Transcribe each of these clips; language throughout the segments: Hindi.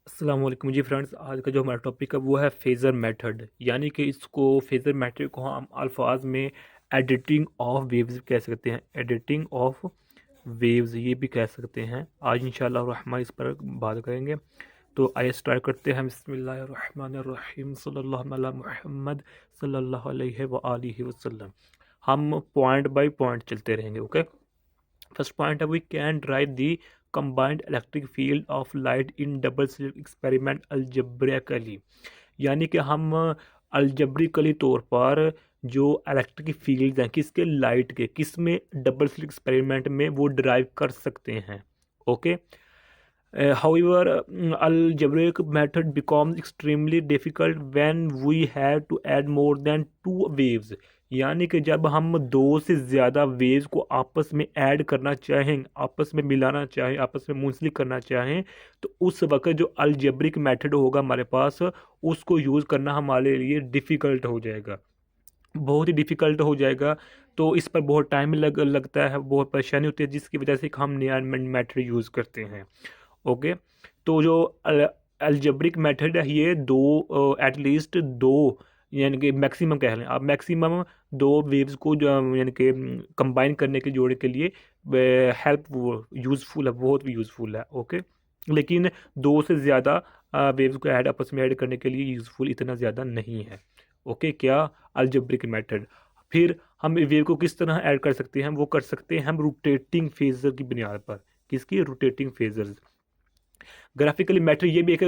अस्सलाम वालेकुम जी फ्रेंड्स। आज का जो हमारा टॉपिक है वो है फेज़र मेथड, यानी कि इसको फेज़र मेथड को हम अल्फाज में एडिटिंग ऑफ वेव्स कह सकते हैं। एडिटिंग ऑफ वेव्स ये भी कह सकते हैं। आज इंशाल्लाह रहमान इस पर बात करेंगे। तो आइए स्टार्ट करते हैं। बिस्मिल्लाहिर्रहमानिर्रहीम सल्लल्लाहु अला मुहम्मद सल्लल्लाहु अलैहि व आलिहि वसल्लम। हम पॉइंट बाय पॉइंट चलते रहेंगे। ओके, फर्स्ट पॉइंट है we can derive the combined electric field of light in double slit experiment algebraically, यानी कि हम अलजब्रिकली तौर पर जो इलेक्ट्रिक फील्ड हैं किसके, लाइट के, किस में, डबल स्लिट एक्सपेरिमेंट में वो ड्राइव कर सकते हैं। Okay, however, algebraic method becomes extremely difficult when we have to add more than two waves, यानी कि जब हम दो से ज़्यादा वेव्स को आपस में ऐड करना चाहें, आपस में मिलाना चाहें, आपस में मुंसलिक करना चाहें, तो उस वक्त जो अलजेब्रिक मेथड होगा हमारे पास, उसको यूज़ करना हमारे लिए डिफ़िकल्ट हो जाएगा, बहुत ही डिफ़िकल्ट हो जाएगा। तो इस पर बहुत टाइम लगता है, बहुत परेशानी होती है, जिसकी वजह से हम नया मेथड यूज़ करते हैं। ओके, तो जो अलजेब्रिक मेथड है ये दो, एटलीस्ट दो, यानी कि मैक्सिमम कह लें आप, मैक्सिमम दो वेव्स को जो यानी कि कंबाइन करने के, जोड़ने के लिए हेल्प यूज़फुल है, बहुत यूज़फुल है। ओके, लेकिन दो से ज़्यादा वेव्स को ऐड, आपस में ऐड करने के लिए यूज़फुल इतना ज़्यादा नहीं है। ओके, क्या, अलजेब्रिक मेथड। फिर हम वेव को किस तरह ऐड कर सकते हैं, वो कर सकते हैं हम रोटेटिंग फेजर की बुनियाद पर। किसकी, रोटेटिंग फेजर्स। ग्राफिकली मैटर ये भी एक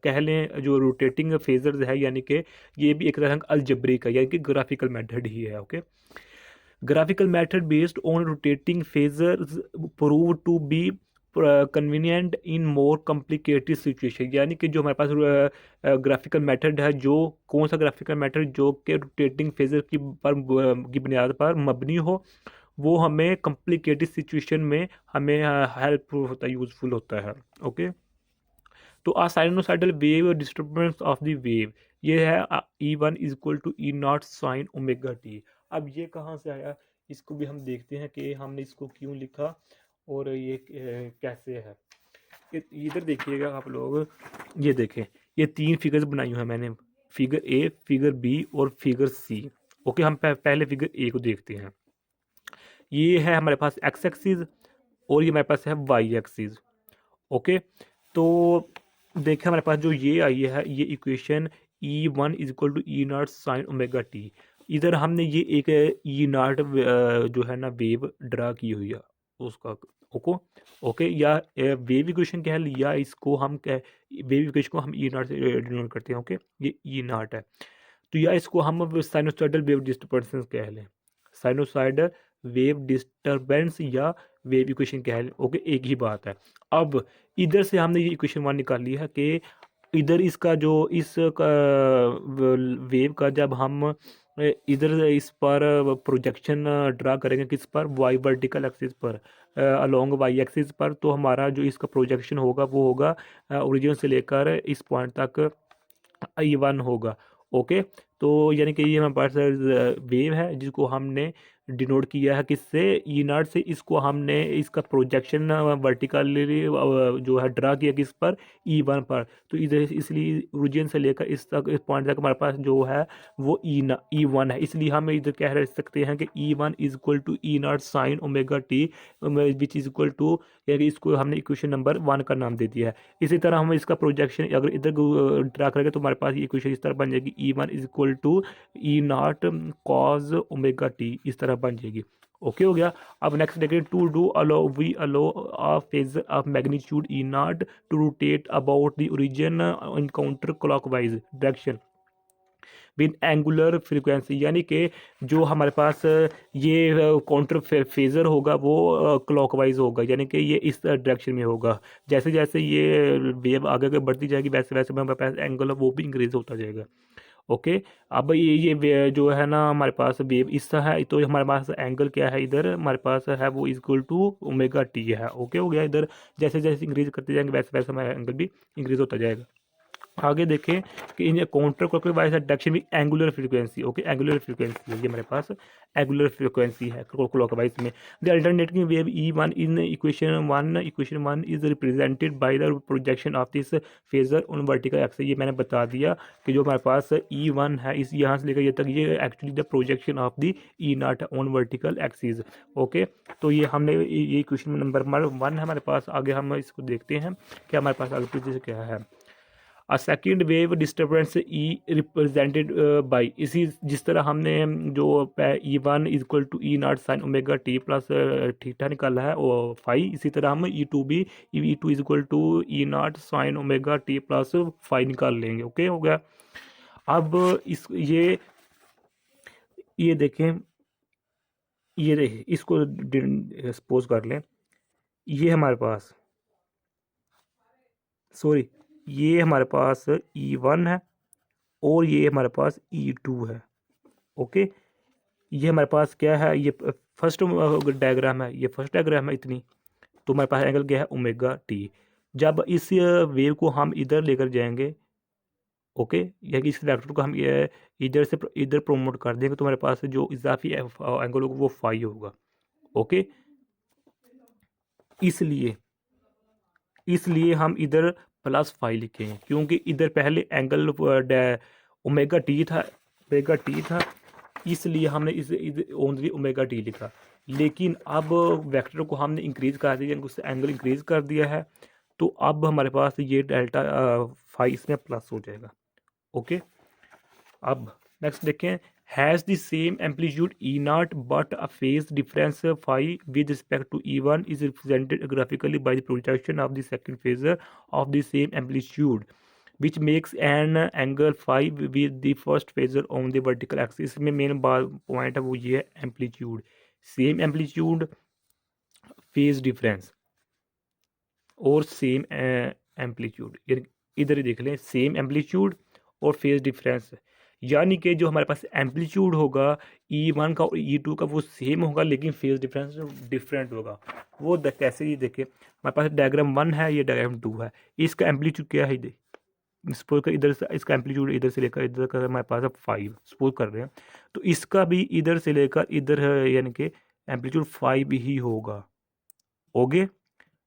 कह लें जो रोटेटिंग फेजर्स है, यानी कि ये भी एक तरह का अलजब्रिक है, यानी कि ग्राफिकल मेथड ही है। Okay, graphical method based on rotating phasors prove to be convenient in more complicated situation, यानी कि जो हमारे पास ग्राफिकल मेथड है, जो कौन सा ग्राफिकल मेथड जो कि रोटेटिंग फेजर की बुनियाद पर मबनी हो, वो हमें कॉम्प्लिकेटेड सिचुएशन में हमें हेल्पफुल होता है, यूजफुल होता है। ओके, तो a sinusoidal wave disturbance of the wave, ये है E one is equal to E not sine omega T. अब ये कहाँ से आया, इसको भी हम देखते हैं कि हमने इसको क्यों लिखा और ये कैसे है। इधर देखिएगा आप लोग, ये देखें, ये तीन फिगर्स बनाई हुई हैं मैंने, फिगर ए, फिगर बी और फिगर सी। ओके, हम पहले फिगर ए को देखते हैं। ये है हमारे पास एक्स एक्सिस और ये हमारे पास है वाई एक्सिस। ओके, तो देखिए हमारे पास जो ये आई है, ये equation E one is equal to E not sine omega t. इधर हमने ये एक ई नॉट जो है ना वेव ड्रा की हुई है उसका। ओको, ओके, या वेव इक्वेशन कह लिया इसको हम, कह वेव इक्वेशन को हम ई नॉट से डिनोट करते हैं। ओके, ये ई नॉट है, तो या इसको हम साइनोसॉइडल वेव डिस्टर्बेंस कह लें, साइनोसॉइडल वेव डिस्टर्बेंस या वेव इक्वेशन कह लें। ओके, एक ही बात है। अब इधर से हमने ये इक्वेशन वन निकाल लिया है कि इधर इसका जो इस वेव का जब हम इधर इस पर प्रोजेक्शन ड्रा करेंगे, किस पर, वाई वर्टिकल एक्सिस पर, अलोंग वाई एक्सिस पर, तो हमारा जो इसका प्रोजेक्शन होगा वो होगा ओरिजिन से लेकर इस पॉइंट तक आई वन होगा। ओके, तो यानी कि ये हमारे पास वेव है जिसको हमने डिनोट किया है किससे, ई नॉट से। इसको हमने इसका प्रोजेक्शन वर्टिकली जो है ड्रा किया किस पर, ई वन पर। तो इधर इसलिए ओरिजिन से लेकर इस तक, इस पॉइंट तक हमारे पास जो है वो ई वन है, इसलिए हम इधर कह रह सकते हैं कि E one is equal to E not sine omega t which is equal to, यानी इसको हमने इक्वेशन नंबर वन का नाम दे दिया है। इसी तरह हम इसका प्रोजेक्शन अगर इधर ड्रा करेंगे तो हमारे पास ये इक्वेशन इस तरह बन जाएगी, E one is equal to E naught cos omega t, इस तरह बन जाएगी। ओके, हो गया। अब नेक्स्ट देखें, to do allow we allow a phasor of magnitude E naught to rotate about the origin in counter clockwise direction with angular frequency, यानी कि जो हमारे पास ये काउंटर फेजर होगा वो क्लॉकवाइज होगा, यानी कि ये इस डायरेक्शन में होगा। जैसे जैसे ये वेव आगे आगे बढ़ती जाएगी वैसे वैसे हमारे पास एंगल वो भी इंक्रीज होता जाएगा। ओके, अब जो है ना हमारे पास वेव इस तरह है, तो हमारे पास एंगल क्या है, इधर हमारे पास है वो इक्वल टू ओमेगा टी है। ओके, हो गया। इधर जैसे जैसे इंक्रीज करते जाएंगे वैसे वैसे हमारा एंगल भी इंक्रीज होता जाएगा। आगे देखें कि इन काउंटर क्लॉकवाइज डायरेक्शन भी angular frequency, okay angular frequency है ये हमारे पास एंगुलर फ्रीक्वेंसी है क्लॉकवाइज में। The alternating wave E1 in equation 1 is represented by the projection of this phasor on vertical axis. ये मैंने बता दिया कि जो हमारे पास E1 है इस यहाँ से लेकर ये तक ये actually the projection of the E0 on vertical axis, okay. तो ये हमने ये इक्वेशन नंबर 1 है हमारे पास। आगे हम इसको देखते हैं कि हमारे पास आगे पीछे से क्या है। A second wave disturbance E represented by, इसी जिस तरह हमने जो E1 equal to E0 sine omega t plus theta निकाला है और फाई, इसी तरह हम E2 भी E2 equal to E0 sine omega t plus phi निकाल लेंगे, ओके हो गया। अब इस ये देखें, ये रहे इसको सपोज कर लें, ये हमारे पास सॉरी ये हमारे पास E1 है और ये हमारे पास E2 है, ओके। ये हमारे पास क्या है, ये फर्स्ट डायग्राम है, ये फर्स्ट डायग्राम है इतनी। तो हमारे पास एंगल क्या है ओमेगा टी। जब इस वेव को हम इधर लेकर जाएंगे, ओके, या कि इस वेक्टर को हम इधर से इधर प्रमोट कर देंगे तो हमारे पास जो इजाफी एंगल होगा वो फाई होगा, ओके। इसलिए इसलिए हम इधर प्लस फाई लिखेंगे क्योंकि इधर पहले एंगल ओमेगा टी था, इसलिए हमने इस ओनली ओमेगा टी लिखा। लेकिन अब वेक्टर को हमने इंक्रीज कर दिया, उससे एंगल इंक्रीज कर दिया है, तो अब हमारे पास ये डेल्टा फाई इसमें प्लस हो जाएगा, ओके। अब नेक्स्ट देखें, has the same amplitude E0 but a phase difference phi with respect to E1 is represented graphically by the projection of the second phasor of the same amplitude which makes an angle phi with the first phasor on the vertical axis। में मेन पॉइंट है वो ये है amplitude, same amplitude, phase difference और सेम एम्पलीट्यूड, इधर ही देख लें सेम एम्पलीट्यूड और फेज डिफरेंस, यानी कि जो हमारे पास एम्पलीट्यूड होगा E1 का और E2 का वो सेम होगा लेकिन फेज डिफरेंस डिफरेंट होगा। वो कैसे, ये देखिए हमारे पास डायग्राम 1 है, ये डायग्राम 2 है। इसका एम्पलीट्यूड क्या है, सपोज कर इधर से इसका एम्पलीट्यूड इधर से लेकर इधर का हमारे पास 5 सपोज कर रहे हैं, तो इसका भी इधर से लेकर इधर है यानी कि एम्पलीट्यूड 5 ही होगा, ओके।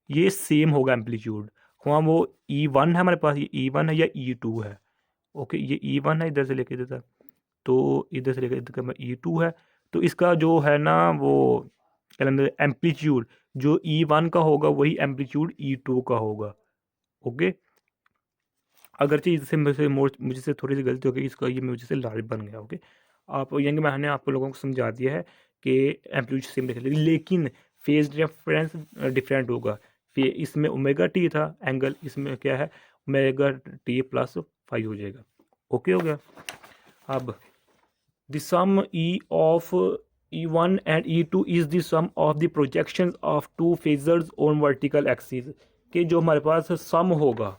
ये सेम होगा एम्पलीट्यूड, वहाँ वो E1 है हमारे पास, ये E1 है या E2 है, ओके। ये E1 है इधर से लेकर इधर तक, तो इधर से लेकर इधर तक E2 है। तो इसका जो है ना वो एम्पलीट्यूड जो E1 का होगा वही एम्पलीट्यूड E2 का होगा, ओके। अगरचे इससे मुझसे थोड़ी सी गलती हो गई, इसका ये मुझे से लार्ज बन गया, ओके। आप यानी कि मैंने आप लोगों को समझा दिया है कि एम्पलीट्यूड सेम लिख लेकिन फेज रेफरेंस डिफरेंट होगा। इसमें ओमेगा टी था एंगल, इसमें क्या है ओमेगा टी प्लस 5 हो जाएगा, ओके हो गया। अब the sum E of E1 and E2 is the sum of the projections of two phasors on vertical axis, कि जो हमारे पास सम होगा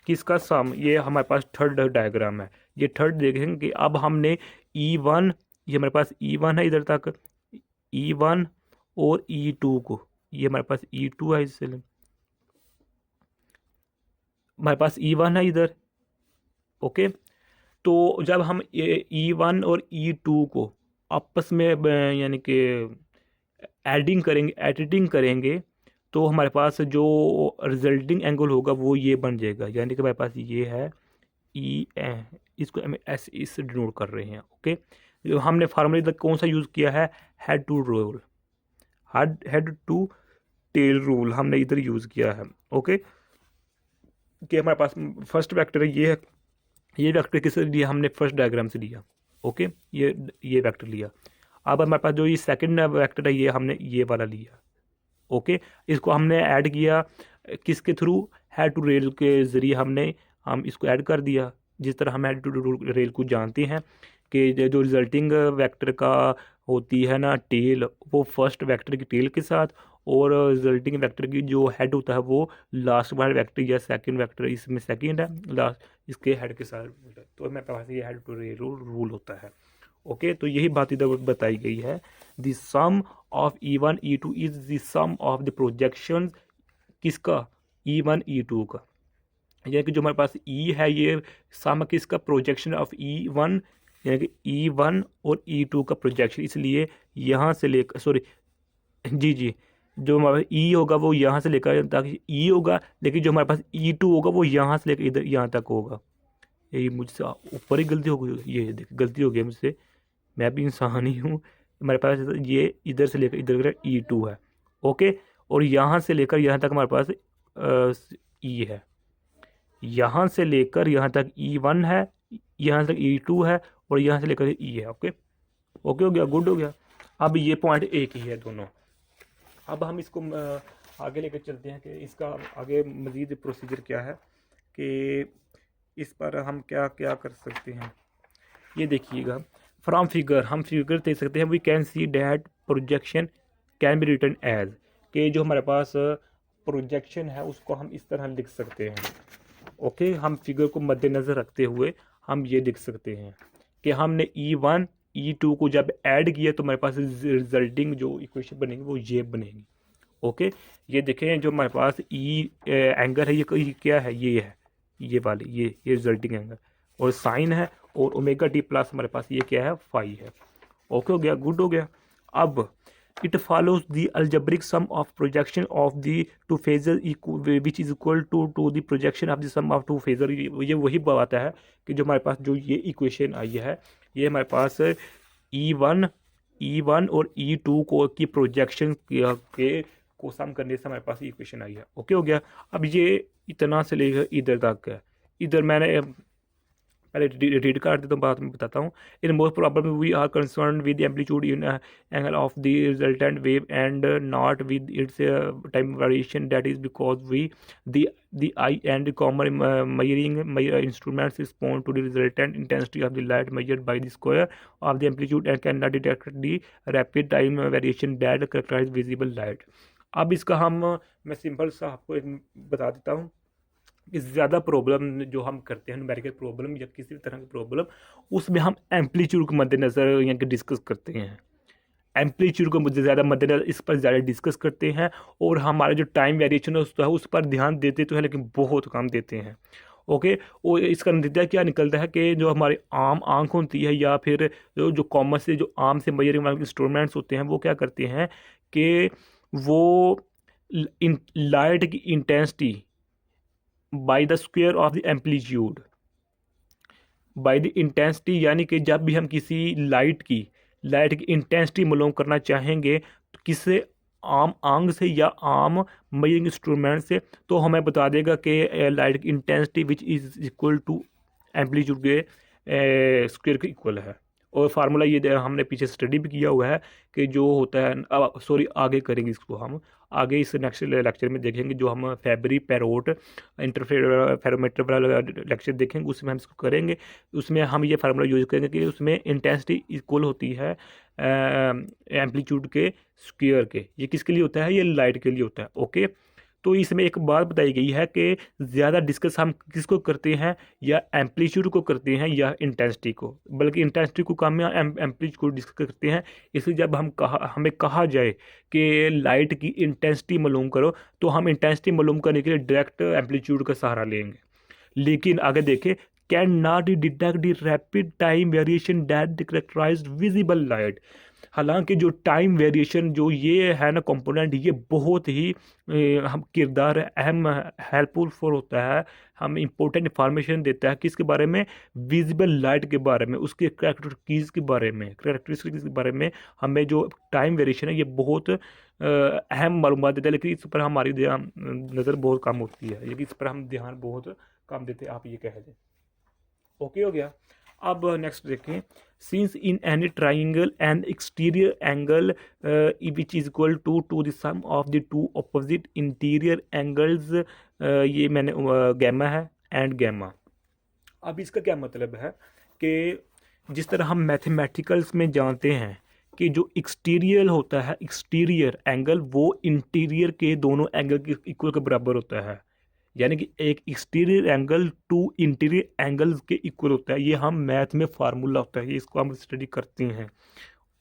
किसका सम, ये हमारे पास थर्ड डायग्राम है, ये थर्ड देखेंगे कि अब हमने E1, ये हमारे पास E1 है इधर तक E1 और E2 को, ये हमारे पास E2 है, इससे हमारे पास E1 है इधर, ओके। तो जब हम E1 और E2 को आपस में यानी कि एडिटिंग करेंगे तो हमारे पास जो रिजल्टिंग एंगल होगा वो ये बन जाएगा, यानी कि हमारे पास ये है इसको हम एस इस डिनोट कर रहे हैं, ओके। जो हमने फार्मूला इधर कौन सा यूज़ किया है, head to rule, head to tail rule हमने इधर यूज़ किया है, ओके। कि हमारे पास फर्स्ट वेक्टर है, ये वेक्टर किससे लिया, हमने फर्स्ट डायग्राम से लिया, ओके। ये वेक्टर लिया। अब हमारे पास जो ये सेकंड वेक्टर है ये हमने ये वाला लिया, ओके। इसको हमने ऐड किया किसके थ्रू, हेड टू रेल के ज़रिए हम इसको ऐड कर दिया। जिस तरह हम हेड टू रेल को जानते हैं कि जो रिजल्टिंग वेक्टर का होती है ना टेल, वो फर्स्ट वेक्टर की टेल के साथ, और रिजल्टिंग वेक्टर की जो हेड होता है वो लास्ट वाले वेक्टर या सेकंड वेक्टर, इसमें सेकंड है लास्ट, इसके हेड के साथ, तो मेरे पास ये हेड टू रेल रूल होता है, ओके। तो यही बात इधर बताई गई है, the sum of E1 E2 is the sum of the projection किसका, E1 E2 का, यानी कि जो हमारे पास ई है ये सम किसका प्रोजेक्शन ऑफ E1, यानी कि E1 और E2 का प्रोजेक्शन, इसलिए यहाँ से लेकर सॉरी जी जी, जो हमारे ई होगा वो यहाँ से लेकर ताकि ई होगा, लेकिन जो हमारे पास E2 होगा वो यहाँ से लेकर इधर यहाँ तक होगा। यही मुझसे ऊपर ही गलती हो गई, ये देख गलती हो गई मुझसे, मैं भी इंसान ही हूँ। हमारे पास ये इधर से लेकर इधर E2 है, ओके। और यहाँ से लेकर यहाँ तक हमारे पास ई है, यहाँ से लेकर यहाँ तक E1 है, यहाँ तक E2 है, और यहाँ से लेकर ई है, ओके। ओके हो गया, गुड हो गया। अब ये पॉइंट एक ही है दोनों। अब हम इसको आगे लेकर चलते हैं कि इसका आगे मज़ीद प्रोसीजर क्या है, कि इस पर हम क्या क्या कर सकते हैं। ये देखिएगा, फ्रॉम फिगर हम फिगर दे सकते हैं, we can see that projection can be written as, कि जो हमारे पास प्रोजेक्शन है उसको हम इस तरह लिख सकते हैं, ओके। हम फिगर को मद्देनज़र रखते हुए हम ये लिख सकते हैं कि हमने E1 E2 को जब ऐड किया तो हमारे पास रिजल्टिंग जो इक्वेशन बनेगी वो ये बनेगी, ओके। ये देखें जो हमारे पास एंगल है ये क्या है, ये है, ये वाली ये रिजल्टिंग एंगल, और साइन है, और ओमेगा टी प्लस हमारे पास ये क्या है, फाई है, ओके हो गया, गुड हो गया। अब it follows the algebraic sum of projection of the two phases which is equal to the projection of the sum of two phases। ये वही बात है कि जो हमारे पास जो ये इक्वेशन आई है, ये हमारे पास E1 और E2 को की प्रोजेक्शन के को सम करने से हमारे पास इक्वेशन आई है, ओके हो गया। अब ये इतना से लेकर इधर तक है, इधर मैंने पहले रीड कर देता हूँ, बाद में बताता हूँ। In most problem we are concern with amplitude in angle of the resultant wave and not with its time variation, that is because we the eye and common measuring instruments respond to the resultant intensity of the light measured by the square of the amplitude and cannot detect the rapid time variation that characterize visible light। अब इसका मैं सिंपल सा आपको एक बता देता हूँ कि ज़्यादा प्रॉब्लम जो हम करते हैं न्यूमेरिकल प्रॉब्लम या किसी भी तरह की प्रॉब्लम, उसमें हम एम्पलीट्यूड को मद्देनज़र यहाँ के डिस्कस करते हैं, एम्पलीट्यूड को मुझे ज़्यादा मद्देनज़र इस पर ज़्यादा डिस्कस करते हैं, और हमारा जो टाइम वेरिएशन है उस पर ध्यान देते तो है लेकिन बहुत कम देते हैं, ओके। और इसका नतीजा क्या निकलता है कि जो हमारी आम आंख होती है या फिर जो कॉमन से जो आम से मेजरिंग वाले इंस्ट्रूमेंट्स होते हैं वो क्या करते हैं कि वो लाइट की intensity by the square of the amplitude, by the intensity, यानी कि जब भी हम किसी लाइट की इंटेंसिटी मालूम करना चाहेंगे तो किससे, आम आंख से या आम मेजरिंग इंस्ट्रूमेंट से, तो हमें बता देगा कि लाइट की intensity which is equal to amplitude के स्क्वेयर के इक्वल है। और फार्मूला ये हमने पीछे स्टडी भी किया हुआ है कि जो होता है, सॉरी आगे करेंगे इसको हम आगे इस नेक्स्ट लेक्चर में देखेंगे, जो हम फेबरी पेरोट फेरोमीटर वाला लेक्चर देखेंगे उसमें हम इसको करेंगे। उसमें हम ये फार्मूला यूज़ करेंगे कि उसमें इंटेंसिटी इक्वल होती है एम्पलीट्यूड के स्क्वायर के। ये किसके लिए होता है, ये लाइट के लिए होता है, ओके। तो इसमें एक बात बताई गई है कि ज़्यादा डिस्कस हम किसको करते हैं, या एम्पलीट्यूड को करते हैं या इंटेंसिटी को, बल्कि इंटेंसिटी को कम या एम्पलीट्यूड को डिस्कस करते हैं। इसलिए जब हमें कहा जाए कि लाइट की इंटेंसिटी मालूम करो तो हम इंटेंसिटी मालूम करने के लिए डायरेक्ट एम्पलीट्यूड का सहारा लेंगे, लेकिन आगे देखें, can not detect the rapid time variation that characterize visible light. हालांकि जो टाइम वेरिएशन जो ये है ना कंपोनेंट, ये बहुत ही हम किरदार अहम हेल्पफुल फॉर होता है, हम इम्पोर्टेंट इंफॉर्मेशन देता है किसके बारे में, विजिबल लाइट के बारे में, उसके करेक्टरिस्टिक्स के बारे में, हमें जो टाइम वेरिएशन है ये बहुत अहम मालूमात देता है, लेकिन इस पर हमारी नज़र बहुत कम होती है, लेकिन इस पर हम ध्यान बहुत कम देते हैं, आप ये कह दें, ओके हो गया। अब नेक्स्ट देखें, since in any triangle and exterior angle which is equal to the sum of the two opposite interior angles, ये मैंने गैमा है एंड गैमा। अब इसका क्या मतलब है कि जिस तरह हम मैथमेटिकल्स में जानते हैं कि जो एक्सटीरियर होता है, एक्सटीरियर एंगल वो इंटीरियर के दोनों एंगल के इक्वल के बराबर होता है, यानी कि एक exterior angle two interior angles के इक्वल होता है। ये हम मैथ में फार्मूला होता है, ये इसको हम स्टडी करते हैं,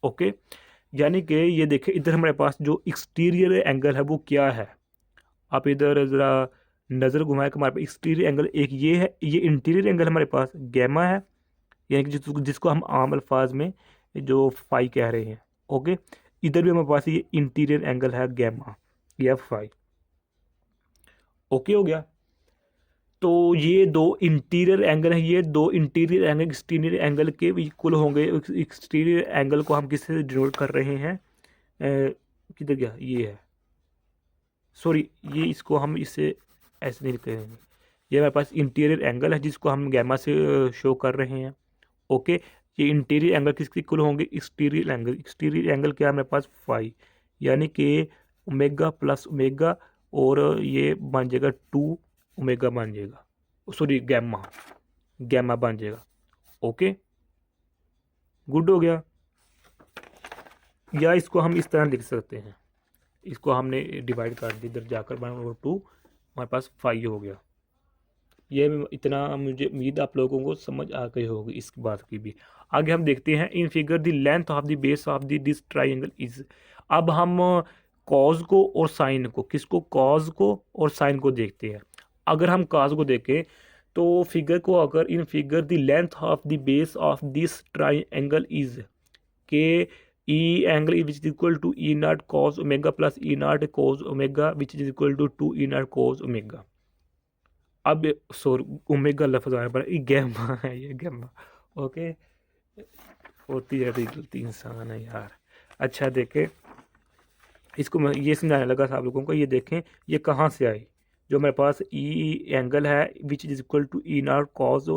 ओके। यानी कि ये देखें, इधर हमारे पास जो एक्सटीरियर एंगल है वो क्या है, आप इधर ज़रा नज़र घुमाए के हमारे पास एक्सटीरियर एंगल एक ये है, ये इंटीरियर एंगल हमारे पास गैमा है, यानी कि जिसको हम आम अल्फाज में जो फाई कह रहे हैं। ओके, इधर भी हमारे पास ये इंटीरियर एंगल है गैमा या फाई। ओके हो गया। तो ये दो इंटीरियर एंगल है, ये दो इंटीरियर एंगल एक्सटीरियर एंगल के इक्वल होंगे। एक्सटीरियर एंगल को हम किससे डिनोट कर रहे हैं, किधर गया, ये है, सॉरी, ये इसको हम इससे ऐसे नहीं करेंगे। ये हमारे पास इंटीरियर एंगल है जिसको हम गैमा से शो कर रहे हैं। ओके, ये इंटीरियर एंगल किसके इक्वल होंगे, एक्सटीरियर एंगल। एक्सटीरियर एंगल क्या है हमारे पास, फाई, यानी कि ओमेगा प्लस ओमेगा, और ये बन जाएगा 2 ओमेगा बन जाएगा, सॉरी गैमा, गैमा बन जाएगा। ओके, गुड हो गया। या इसको हम इस तरह लिख सकते हैं, इसको हमने डिवाइड कर दी, इधर जाकर 1/2 हमारे पास 5 हो गया। ये इतना मुझे उम्मीद आप लोगों को समझ आ गई होगी इस बात की भी। आगे हम देखते हैं, इन figure the length of the base of the this triangle is. अब हम कॉज को और साइन को, किसको, कॉज को और साइन को देखते हैं। अगर हम कॉज को देखें तो फिगर को, अगर in figure the length of the base of this triangle is K E angle which is equal to E not cos omega plus E not cos omega which is equal to 2 E not cos omega. अब सॉरी, ओमेगा लफ्ज आया पर ये गैमा है, ये गैमा। ओके, होती है गलती, इंसान है यार। अच्छा देखें, इसको मैं ये समझाने लगा था आप लोगों को। ये देखें ये कहाँ से आई, जो मेरे पास ई एंगल है which is equal to E not cos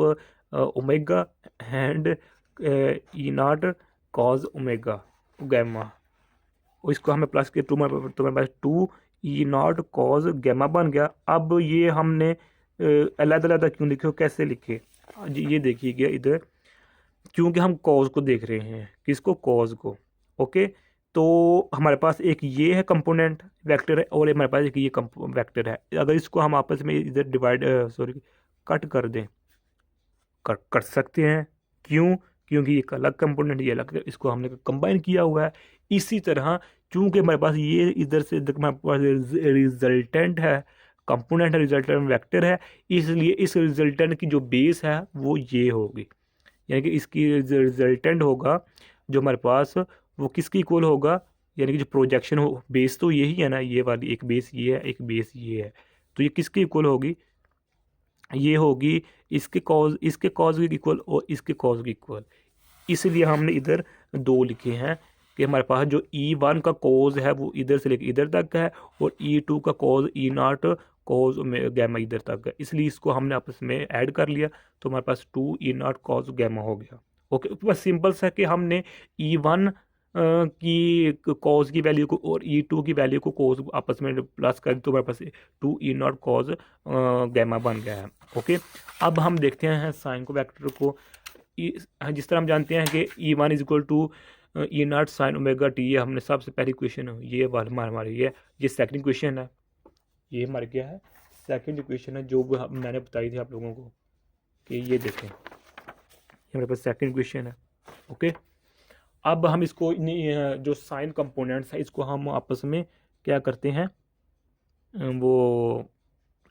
omega and E not cos omega gamma, और इसको हमें प्लस के 2 तो मेरे पास 2 ई नॉट कॉस गैमा बन गया। अब ये हमने अलग अलग क्यों लिखे हो, कैसे लिखे, ये देखिएगा इधर, क्योंकि हम कॉज को देख रहे हैं, किसको, कॉज को। ओके, तो हमारे पास एक ये है कंपोनेंट वेक्टर है, और हमारे पास एक ये वेक्टर है। अगर इसको हम आपस में इधर डिवाइड सॉरी कट कर दें, कर सकते हैं, क्यों, क्योंकि एक अलग कंपोनेंट, ये अलग, इसको हमने कंबाइन किया हुआ है। इसी तरह चूंकि हमारे पास ये इधर से हमारे पास रिजल्टेंट है, कंपोनेंट है, रिजल्टेंट वेक्टर है, इसलिए इस रिजल्टेंट की जो बेस है वो ये होगी, यानी कि इसकी रिजल्टेंट होगा जो हमारे पास, वो किसकी इक्वल होगा, यानी कि जो प्रोजेक्शन हो, बेस तो यही है ना, ये वाली एक बेस ये है, एक बेस ये है, तो ये किसकी इक्वल होगी, ये होगी इसके कॉज की इक्वल और इसके कॉज की इक्वल। इसलिए हमने इधर 2 लिखे हैं कि हमारे पास जो E1 का कॉज है वो इधर से लेकर इधर तक है, और E2 का cos E naught cos gamma इधर तक है, इसलिए इसको हमने आपस में ऐड कर लिया, तो हमारे पास 2 ई नॉट कॉज गैमा हो गया। ओके, बस सिंपल सा कि हमने E1 की कॉज की वैल्यू को और E2 की वैल्यू को कॉज आपस में प्लस कर, तो हमारे पास 2 ई नॉट कॉज गैमा बन गया है। ओके, अब हम देखते हैं साइन को, वेक्टर को। जिस तरह हम जानते हैं कि E1 is equal to E not sine omega t, ये हमने सबसे पहली क्वेश्चन ये वाला हमारी ये सेकंड क्वेश्चन है, ये हमारे क्या है, सेकंड क्वेश्चन है, जो मैंने बताई थी आप लोगों को कि ये देखें, ये हमारे पास सेकंड क्वेश्चन है। ओके, अब हम इसको जो साइन कंपोनेंट्स है इसको हम आपस में क्या करते हैं, वो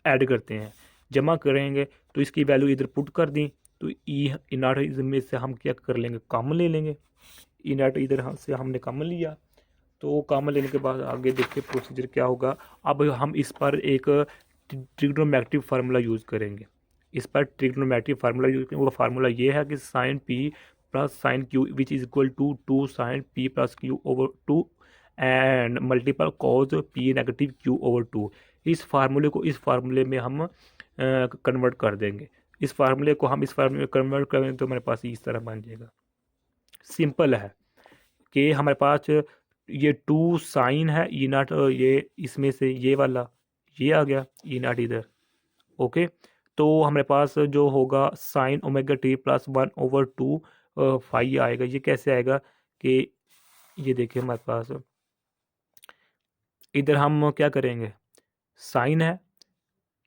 ऐड करते हैं, जमा करेंगे, तो इसकी वैल्यू इधर पुट कर दी, तो ई नॉट में से हम क्या कर लेंगे, कॉमन ले लेंगे, ई नॉट इधर से हमने कॉमन लिया, तो कॉमन लेने के बाद आगे देखिए प्रोसीजर क्या होगा। अब हम इस पर एक ट्रिग्नोमेट्रिक फार्मूला यूज़ करेंगे, इस पर ट्रिग्नोमेट्रिक फार्मूला यूज़ करेंगे। वो फार्मूला ये है कि sine P plus sine Q which is equal to 2 sine P plus Q over 2 and multiple cos P negative Q over 2। इस फार्मूले को इस फार्मूले में हम कन्वर्ट कर देंगे, इस फार्मूले को हम इस फार्मूले में कन्वर्ट करेंगे तो हमारे पास इस तरह बन जाएगा। सिंपल है कि हमारे पास ये 2 साइन है ई नॉट, ये इसमें से ये वाला ये आ गया ई नॉट इधर। ओके, तो हमारे पास जो होगा sign omega t plus 1/2 five आएगा। ये कैसे आएगा कि ये देखिए हमारे पास इधर हम क्या करेंगे, साइन है,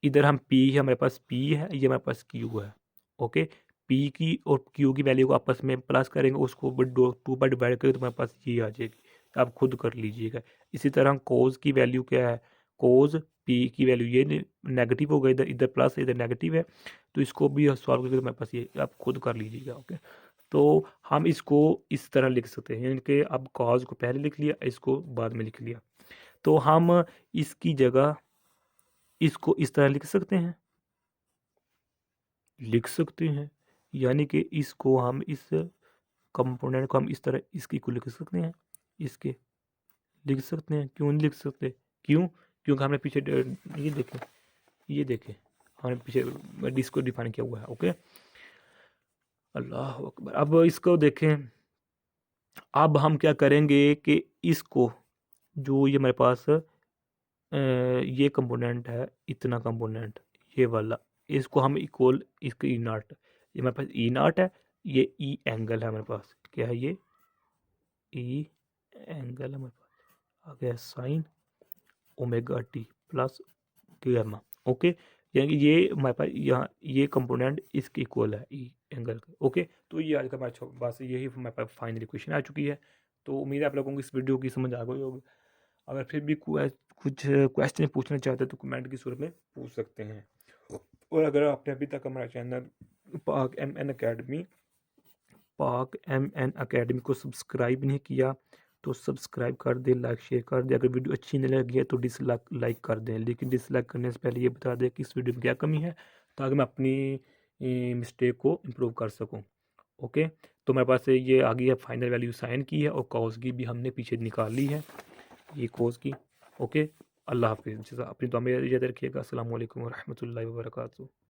इधर हम पी है, हमारे पास पी है, ये हमारे पास क्यू है। ओके, पी की और क्यू की वैल्यू को आपस में प्लस करेंगे, उसको 2 पर डिवाइड करेंगे तो हमारे पास ये आ जाएगी, आप खुद कर लीजिएगा। इसी तरह कोज की वैल्यू क्या है, कोज पी की वैल्यू ये नेगेटिव हो गई, इधर इधर प्लस है इधर नेगेटिव है, तो इसको भी सॉल्व करके मेरे पास ये आप खुद कर लीजिएगा। ओके, तो हम इसको इस तरह लिख सकते हैं, यानी कि अब कॉज को पहले लिख लिया, इसको बाद में लिख लिया, तो हम इसकी जगह इसको इस तरह लिख सकते हैं, यानी कि इसको हम इस कंपोनेंट को हम इस तरह इसकी को लिख सकते हैं, इसके लिख सकते हैं। क्यों नहीं लिख सकते? क्यों? क्योंकि हमने पीछे ये देखें हमने पीछे डिस्को डिफाइन किया हुआ है। ओके, अल्लाह अकबर। अब इसको देखें, अब हम क्या करेंगे कि इसको जो ये मेरे पास ये कंपोनेंट है, इतना कंपोनेंट ये वाला, इसको हम इक्वल इसके ई नाट, ये मेरे पास ई नाट है, ये ई एंगल है मेरे पास, क्या है ये ई एंगल है मेरे पास, आ गया sign omega t plus gamma. Okay, यानी कि ये हमारे पास यहाँ ये कंपोनेंट इसके इक्वल है ई एंगल का। ओके, तो ये आज का हमारा बस यही हमारे पास फाइनल इक्वेशन आ चुकी है। तो उम्मीद है आप लोगों को इस वीडियो की समझ आ गई होगी। अगर फिर भी कुछ क्वेश्चन पूछना चाहते हैं तो कमेंट की सूरत में पूछ सकते हैं। और अगर आपने अभी तक हमारा चैनल पाक एम एन अकेडमी को सब्सक्राइब नहीं किया तो सब्सक्राइब कर दें, लाइक शेयर कर दें। अगर वीडियो अच्छी नहीं लगी है तो डिसलाइक कर दें, लेकिन डिसलाइक करने से पहले ये बता दें कि इस वीडियो में क्या कमी है, ताकि मैं अपनी मिस्टेक को इम्प्रूव कर सकूँ। ओके, तो मेरे पास ये आ गई है फाइनल वैल्यू साइन की है, और कॉस की भी हमने पीछे निकाल ली है, ये कोर्स की। ओके, अल्लाह हाफिज़। अपनी दुआ में याद रखिएगा। अस्सलाम वालेकुम रहमतुल्लाहि व बरकातहू।